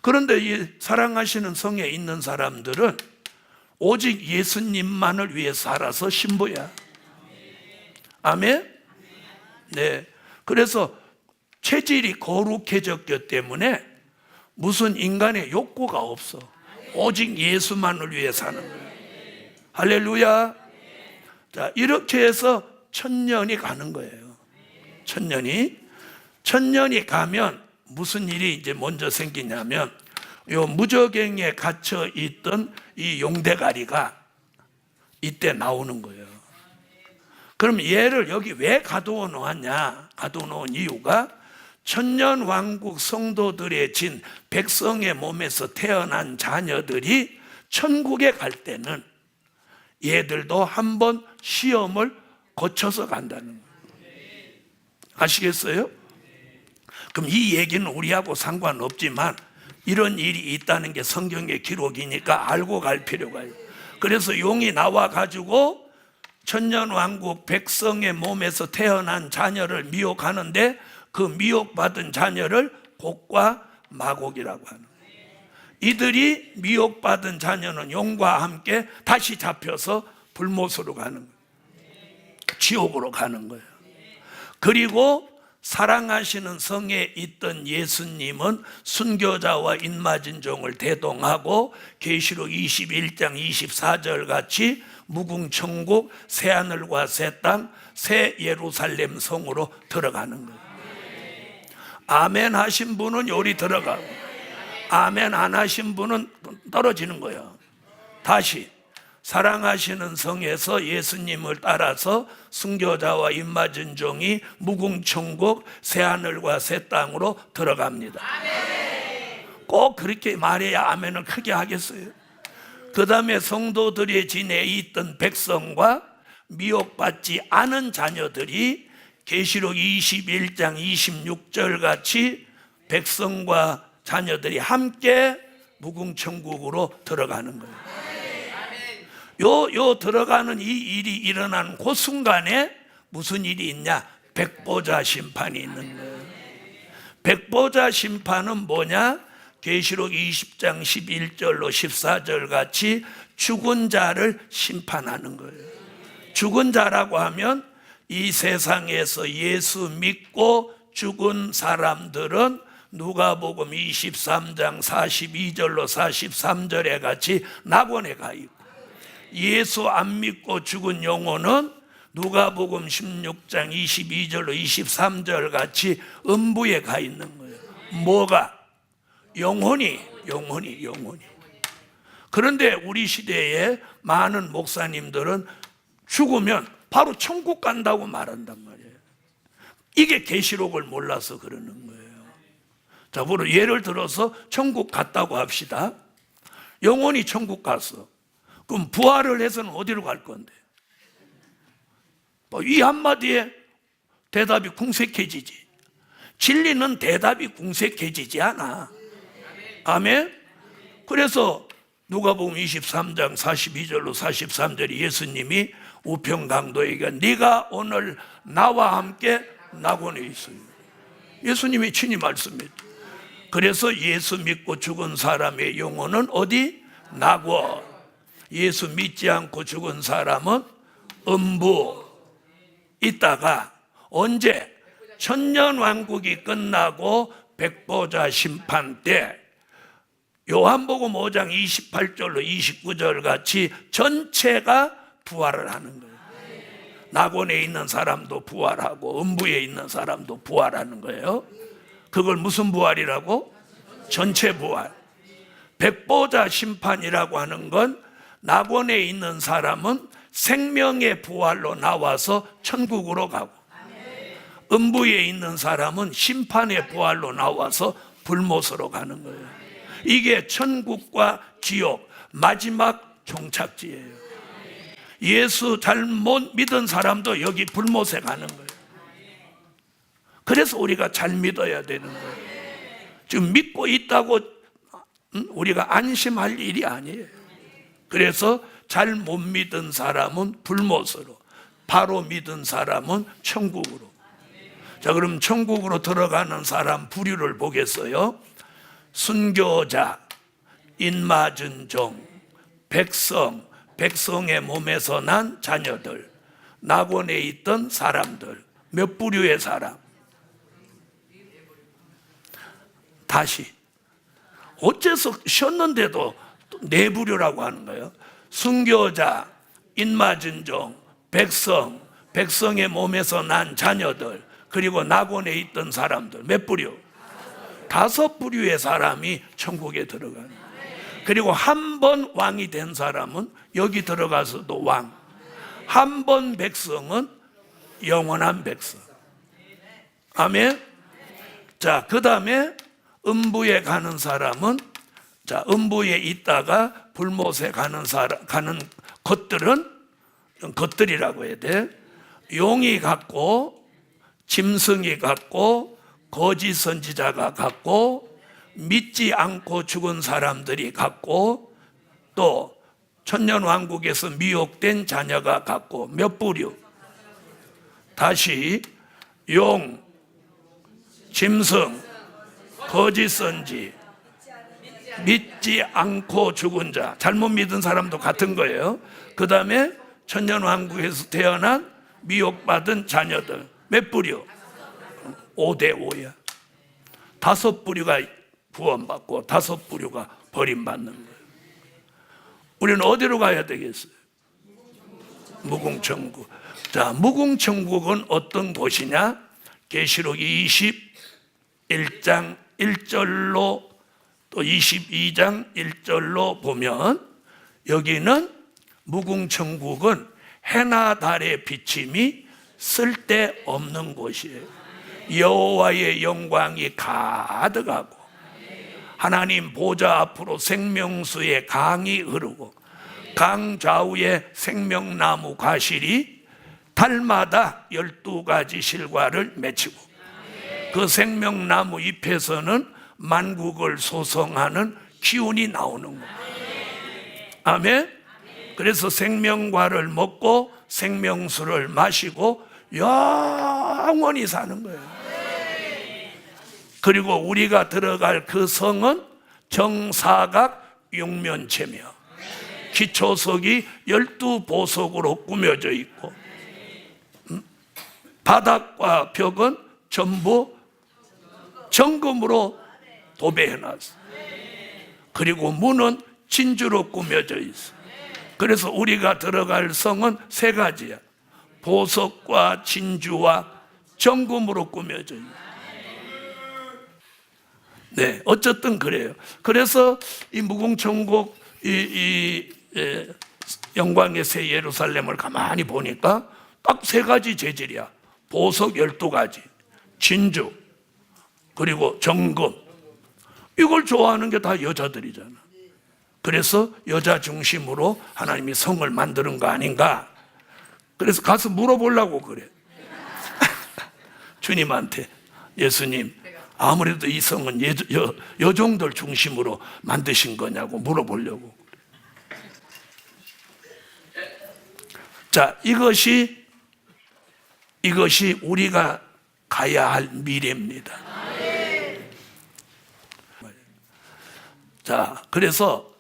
그런데 이 사랑하시는 성에 있는 사람들은 오직 예수님만을 위해 살아서 신부야. 아멘? 네. 그래서 체질이 거룩해졌기 때문에 무슨 인간의 욕구가 없어. 오직 예수만을 위해 사는 거예요. 할렐루야. 자, 이렇게 해서 천년이 가는 거예요. 천년이 가면 무슨 일이 이제 먼저 생기냐면 요 무저갱에 갇혀 있던 이 용대가리가 이때 나오는 거예요. 그럼 얘를 여기 왜 가두어 놓았냐? 가두어 놓은 이유가 천년왕국 성도들의 진 백성의 몸에서 태어난 자녀들이 천국에 갈 때는 얘들도 한번 시험을 거쳐서 간다는 거예요. 아시겠어요? 그럼 이 얘기는 우리하고 상관없지만 이런 일이 있다는 게 성경의 기록이니까 알고 갈 필요가 있어요. 그래서 용이 나와가지고 천년왕국 백성의 몸에서 태어난 자녀를 미혹하는데 그 미혹받은 자녀를 곡과 마곡이라고 하는 거예요. 이들이 미혹받은 자녀는 용과 함께 다시 잡혀서 불못으로 가는 거예요. 지옥으로 가는 거예요. 그리고 사랑하시는 성에 있던 예수님은 순교자와 인맞은 종을 대동하고 계시록 21장 24절 같이 무궁천국 새하늘과 새 땅 새 예루살렘 성으로 들어가는 거예요. 아멘 하신 분은 요리 들어가고 아멘 안 하신 분은 떨어지는 거예요. 다시 사랑하시는 성에서 예수님을 따라서 순교자와 입맞은 종이 무궁천국 새하늘과 새 땅으로 들어갑니다. 꼭 그렇게 말해야 아멘을 크게 하겠어요. 그 다음에 성도들의 진에 있던 백성과 미혹받지 않은 자녀들이 계시록 21장 26절 같이 백성과 자녀들이 함께 무궁천국으로 들어가는 거예요. 요 들어가는 이 일이 일어난 그 순간에 무슨 일이 있냐? 백보자 심판이 있는 거예요. 백보자 심판은 뭐냐? 계시록 20장 11절로 14절 같이 죽은 자를 심판하는 거예요. 죽은 자라고 하면 이 세상에서 예수 믿고 죽은 사람들은 누가복음 23장 42절로 43절에 같이 낙원에 가 있고, 예수 안 믿고 죽은 영혼은 누가복음 16장 22절로 23절 같이 음부에 가 있는 거예요. 뭐가? 영혼이. 그런데 우리 시대에 많은 목사님들은 죽으면 바로 천국 간다고 말한단 말이에요. 이게 계시록을 몰라서 그러는 거예요. 자, 예를 들어서 천국 갔다고 합시다. 영혼이 천국 갔어. 그럼 부활을 해서는 어디로 갈 건데? 이 한마디에 대답이 궁색해지지. 진리는 대답이 궁색해지지 않아. 아멘? 그래서 누가복음 23장 42절로 43절에 예수님이 우평강도에게 네가 오늘 나와 함께 낙원에 있어요. 예수님이 친히 말씀했죠. 그래서 예수 믿고 죽은 사람의 영혼은 어디? 낙원. 예수 믿지 않고 죽은 사람은 음부. 있다가 언제? 천년왕국이 끝나고 백보자 심판 때 요한복음 5장 28절로 29절 같이 전체가 부활을 하는 거예요. 낙원에 있는 사람도 부활하고 음부에 있는 사람도 부활하는 거예요. 그걸 무슨 부활이라고? 전체 부활. 백보자 심판이라고 하는 건 낙원에 있는 사람은 생명의 부활로 나와서 천국으로 가고, 음부에 있는 사람은 심판의 부활로 나와서 불못으로 가는 거예요. 이게 천국과 지옥 마지막 종착지예요. 예수 잘못 믿은 사람도 여기 불못에 가는 거예요. 그래서 우리가 잘 믿어야 되는 거예요. 지금 믿고 있다고 우리가 안심할 일이 아니에요. 그래서 잘 못 믿은 사람은 불못으로, 바로 믿은 사람은 천국으로. 자, 그럼 천국으로 들어가는 사람 부류를 보겠어요. 순교자, 인맞은 종, 백성, 백성의 몸에서 난 자녀들, 낙원에 있던 사람들. 몇 부류의 사람? 다시 어째서 쉬었는데도 네 부류라고 하는 거예요. 순교자, 인맞은 종, 백성, 백성의 몸에서 난 자녀들, 그리고 낙원에 있던 사람들. 몇 부류? 5부류의 사람이 천국에 들어가는 거예요. 그리고 한 번 왕이 된 사람은 여기 들어가서도 왕, 한 번 백성은 영원한 백성. 아멘. 자, 그 다음에 음부에 가는 사람은, 자, 음부에 있다가 불못에 가는 것들이라고 해야 돼. 용이 같고, 짐승이 같고, 거짓 선지자가 같고, 믿지 않고 죽은 사람들이 같고, 또 천년왕국에서 미혹된 자녀가 같고. 몇 부류? 다시 용, 짐승, 거짓 선지, 믿지 않고 죽은 자, 잘못 믿은 사람도 같은 거예요. 그 다음에 천년왕국에서 태어난 미혹받은 자녀들. 몇 부류? 5대 5야. 5부류가 구원받고 5부류가 버림받는 거예요. 우리는 어디로 가야 되겠어요? 무궁천국. 자, 무궁천국은 어떤 곳이냐? 계시록 21장 1절로 또 22장 1절로 보면, 여기는 무궁천국은 해나 달의 비침이 쓸데없는 곳이에요. 여호와의 영광이 가득하고 하나님 보좌 앞으로 생명수의 강이 흐르고 강 좌우에 생명나무 과실이 달마다 12가지 실과를 맺히고 그 생명나무 잎에서는 만국을 소성하는 기운이 나오는 거예요. 아멘. 그래서 생명과를 먹고 생명수를 마시고 영원히 사는 거예요. 그리고 우리가 들어갈 그 성은 정사각 육면체며 기초석이 12보석으로 꾸며져 있고, 바닥과 벽은 전부 정금으로 도배해놨어. 그리고 문은 진주로 꾸며져 있어. 그래서 우리가 들어갈 성은 3가지야. 보석과 진주와 정금으로 꾸며져 있어. 네, 어쨌든 그래요. 그래서 이 무궁천국, 영광의 새 예루살렘을 가만히 보니까 딱 3가지 재질이야. 보석 12가지, 진주, 그리고 정금. 이걸 좋아하는 게 다 여자들이잖아. 그래서 여자 중심으로 하나님이 성을 만드는 거 아닌가. 그래서 가서 물어보려고 그래. 주님한테, 예수님, 아무래도 이 성은 여종들 중심으로 만드신 거냐고 물어보려고. 자, 이것이 우리가 가야 할 미래입니다. 자, 그래서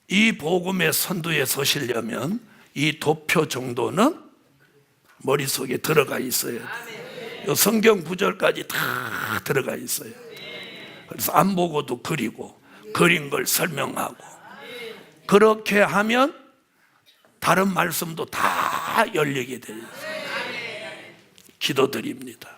이 복음의 선두에 서시려면 이 도표 정도는 머릿속에 들어가 있어야 돼요. 성경 구절까지 다 들어가 있어요. 그래서 안 보고도 그리고, 그린 걸 설명하고, 그렇게 하면 다른 말씀도 다 열리게 돼요. 기도드립니다.